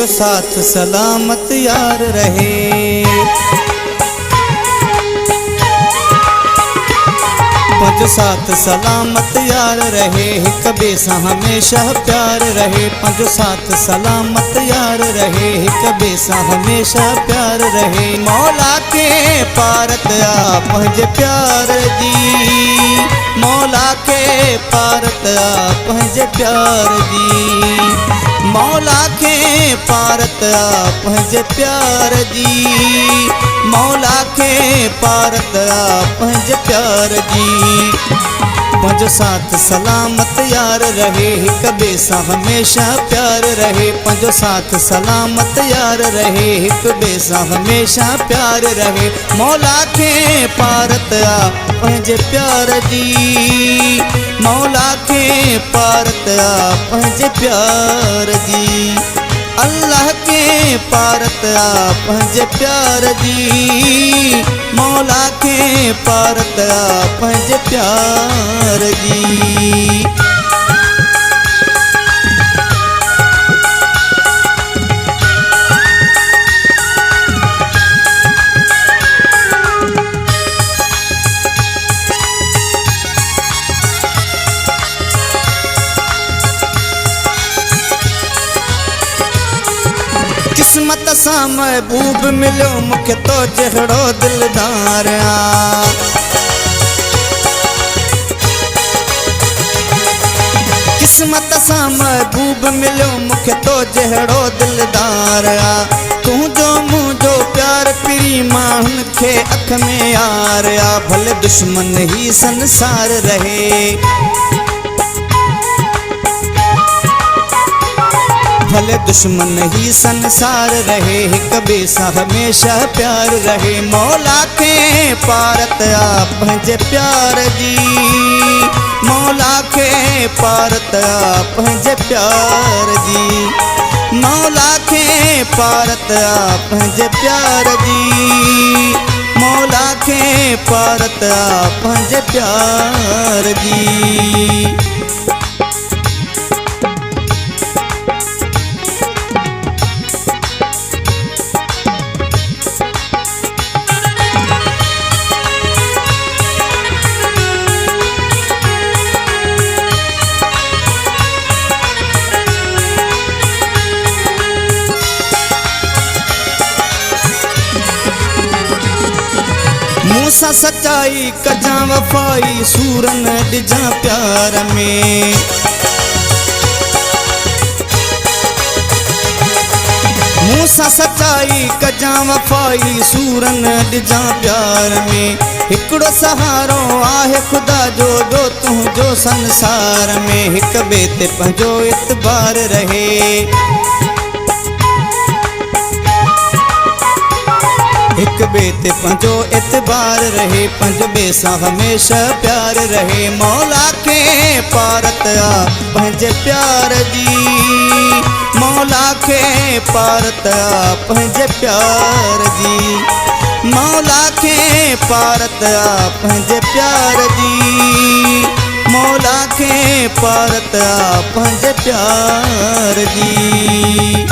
पंहिंजो साथ सलामत यार रहे। पंहिंजो साथ सलामत यार रहे, हिक ॿिए सां हमेशा प्यार रहे। पंहिंजो साथ सलामत यार रहे, हिक ॿिए सां हमेशा प्यार रहे। मौला खे पारत आ पंहिंजे प्यार जी, मौला खे पारत आ पंहिंजे प्यार जी, मौला खे पारत आ पंहिंजे प्यार जी, मौला खे पारत आ पंहिंजे प्यार जी। पंहिंजो साथ सलामत यार रहे, हिक ॿिए सां हमेशा प्यार रहे। पंहिंजो साथ सलामत यार रहे, हिक ॿिए सां हमेशा प्यार रहे। मौला खे पारत आ पंहिंजे प्यार जी, मौला खे पारत आ पंहिंजे प्यार जी, अल्लाह के पारत आ पंहिंजे प्यार जी, मौला के पारत आ पंहिंजे प्यार जी। किस्मत सां महबूब मिलियो मूंखे तो जहिड़ो दिलदार आ। किस्मत सां महबूब मिलियो मूंखे तो जहिड़ो दिलदार आ। तुंहिंजो मुंहिंजो प्यार पिरी माण्हुनि खे अख में यार आ। भले दुश्मन ही संसार रहे, भले दुश्मन ही संसार रहे, हिक ॿिए सां हमेशा प्यार रहे। मौला खे पारत आ पंहिंजे प्यार जी, मौला खे पारत आ पंहिंजे प्यार जी, मौला खे पारत आ पंहिंजे प्यार जी, मौला खे पारत आ पंहिंजे प्यार जी। मूंसां सच्चाई कजां वफ़ाई, सूर न ॾिजां प्यार में। मूंसां सच्चाई कजां वफ़ाई, सूर न ॾिजां प्यार में। हिकिड़ो सहारो आहे ख़ुदा जो, ॿियो तुंहिंजो संसार में। हिक ॿिए ते पंहिंजो इतबार रहे, हिक ॿिए ते पंहिंजो एतबार रहे। पंहिंजे ॿिए सां हमेशा प्यार रहे। मौला खे पारत आ पंहिंजे प्यार जी, मौला खे पारत आ पंहिंजे प्यार जी, मौला खे पारत आ पंहिंजे प्यार जी, मौला खे पारत आ पंहिंजे प्यार जी।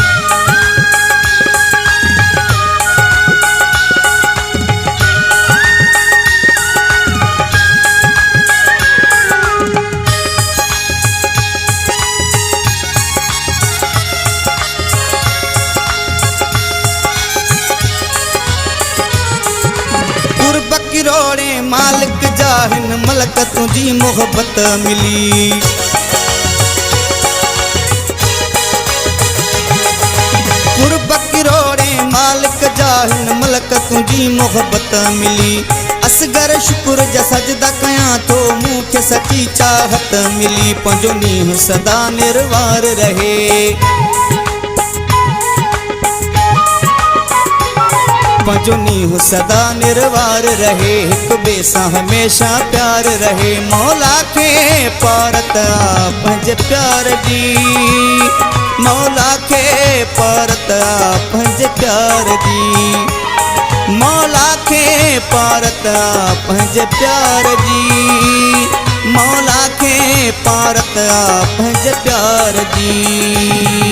किरोड़े मालिक जा हिन मलक तुझी मोहब्बत मिली, कुर्ब किरोड़े मालिक जा हिन मलक तुझी मोहब्बत मिली। असगर शुक्र जा सजदा कयां थो, मूंखे सची चाहत मिली। पंहिंजो नींहुं सदा निर्वार रहे, पंहिंजो नींहुं सदा निर्वार रहे। हिक ॿिए सां हमेशा प्यार रहे। मौला खे पारत आ पंहिंजे प्यार जी, मौला खे पारत आ पंहिंजे प्यार जी, मौला खे पारत आ पंहिंजे प्यार जी, मौला खे पारत आ पंहिंजे प्यार जी।